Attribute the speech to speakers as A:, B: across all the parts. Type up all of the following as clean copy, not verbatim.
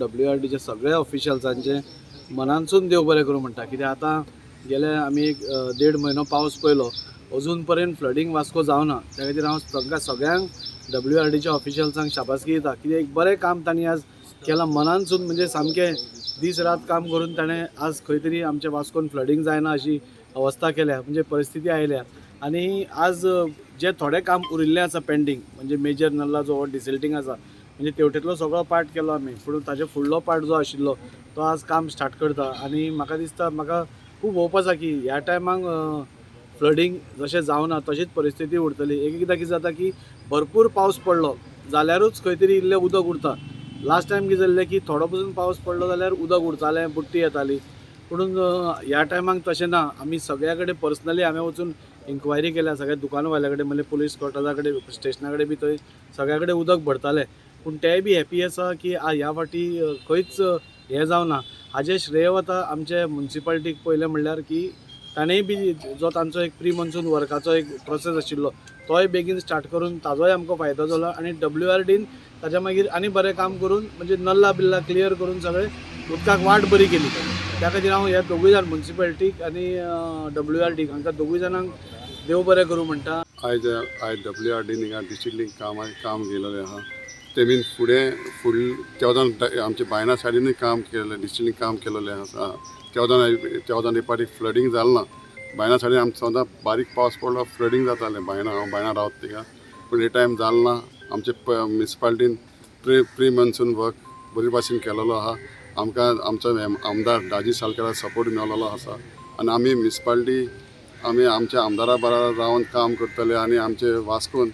A: WRDचे सगळ्या ऑफिशियल्सांचे मनानसून देव बरें करूं म्हणटा। कित्याक आतां गेले आमी एक 1.5 म्हयनो पावस पयलो, अजून पर्यंत फ्लडिंग वास्को जावना। त्या खातीर हांव तांकां सगळ्यांक WRDच्या ऑफिशियल्सांक शाबासकी दिता, कित्याक एक बरें काम तांणी आज केलां मनानसून, म्हणजे सामकें दीस रात काम करून ताणें आज खंय तरी आमच्या वास्कोन फ्लडिंग जायना अशी अवस्था केल्या, म्हणजे परिस्थिती आयल्या। आनी आज जे थोडें काम उरिल्लें आसा पेंडींग, म्हणजे मेजर नल्ला जो डिसिल्टिंग आसा, म्हणजे तेवटेतलो सगळो पार्ट केलो आमी, पूण ताजे फुडलो पार्ट जो आशिल्लो तो आज काम स्टार्ट करता। आनी म्हाका दिसता, म्हाका खूब होप आसा की ह्या टायमाक फ्लडिंग जशें जावना तशीच परिस्थिती उरतली। एकदां कितें जाता की भरपूर पावस पडलो जाल्यारूच खंय तरी इल्लें उदक उरता। लास्ट टायम कितें जाल्लें की थोडो पसून पावस पडलो जाल्यार उदक उरतालें, बुट्टी येताली, पूण ह्या टायमाक तशें ना। आमी सगळ्या कडेन पर्सनली हांवें वचून इन्क्वायरी केल्या, सगळ्या दुकानवाल्या कडेन, म्हणजे पुलीस क्वॉर्टर्सा कडेन, स्टेशना कडेन बी थंय सगळ्या कडेन उदक भरतालें, पूण तेय बी हॅपी आसा की ह्या फावटी खंयच हें जावना। हाजें श्रेय वता आमचे म्युन्सिपाल्टीक। पयलें म्हणल्यार की ताणेंय बी जो तांचो एक प्री मॉन्सून वर्काचो एक प्रोसेस आशिल्लो तोय बेगीन स्टार्ट करून ताजोय आमकां फायदो जालो। आनी WRDन ताच्या मागीर आनी बरें काम करून, म्हणजे नल्ला बिल्ला क्लियर करून सगळें उदकाक वाट बरी केली। त्या खातीर हांव ह्या दोगूय जाण म्युन्सिपाल्टीक आनी WRDक हांकां दोगूय जाणांक देव बरें करूं म्हणटा।
B: आयज WRDन हिंगा डिस्ट्रिक्ट काम केलेलें आहा, ते बीन तेवदां आमच्या बायना सायडीनूय काम केलेलें, डिस्ट्रिक्टीन काम केलेलें आसा। तेवदां दिपाटी फ्लडिंग जालें ना। बायना सायडीन आमचो सदां बारीक पावस पडलो फ्लडिंग जातालें, हांव बायना रावता थिंगा, पूण हे टायम जालें ना। आमचे म्युन्सिपाल्टीन प्री मॉन्सून वर्क बरे भाशेन केलेलो आहा। आमकां आमचो आमदार दाजी सालकारा सपोर्ट मेळलेलो आसा, आनी आमी म्युन्सिपाल्टी आमच्या आमदारा बरोबर रावन काम करतले। आनी आमचे वास्कोन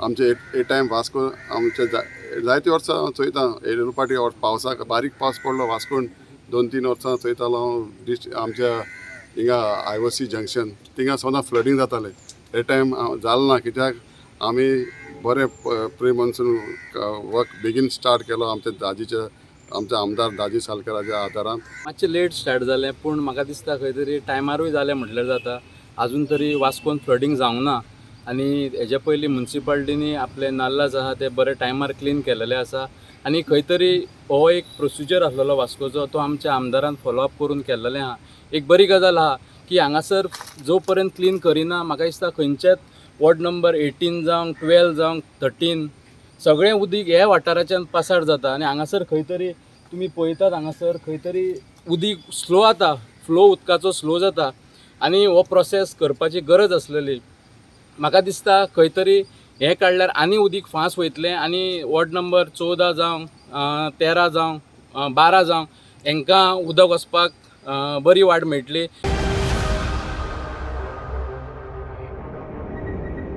B: आमचे हे टायम वास्को आमचे जायती वर्सां चोयता, हे पाटी पावसाक बारीक पावस पडलो वास्कोन 2-3 वर्सां चोयतालो हांव। आमच्या हिंगा IOC जंक्शन थिंगा सदां फ्लडिंग जातालें, हे टायम जालें ना, कित्याक आमी बरें प्री मॉन्सून वर्क बेगीन स्टार्ट केलो आमच्या आमदार दाजी सालकाराच्या आदारान।
C: मातशें लेट स्टार्ट जालें, पूण म्हाका दिसता खंय तरी टायमारूय जालें म्हटल्यार जाता। आजून तरी वास्कोन फ्लडिंग जावंक ना, आनी हेजे पयलीं म्युन्सिपाल्टीनी आपले नल्लाज आहा ते बरे टायमार क्लीन केलेले आसा। आनी खंय तरी हो एक प्रोसिजर आसलेलो वास्कोचो, तो आमच्या आमदारान फॉलोअप करून केल्लेलें आहा। एक बरी गजाल आहा की हांगासर जो पर्यंत क्लीन करिना, म्हाका दिसता खंयच्याच वॉर्ड नंबर 18 जावं 12 जावं 13 सगळें उदीक हे वाठाराच्यान पासार जाता। आनी हांगासर खंय तरी तुमी पळयतात, हांगासर खंय तरी उदीक स्लो जाता, फ्लो उदकाचो स्लो जाता, आनी हो प्रोसेस करपाची गरज आसलेली। म्हाका दिसता खंय तरी हें काडल्यार आनी उदीक फास्ट वयतलें, आनी वॉर्ड नंबर 14 जावं 13 जावं 12 जावं हांकां उदक वचपाक बरी वाट मेळटली।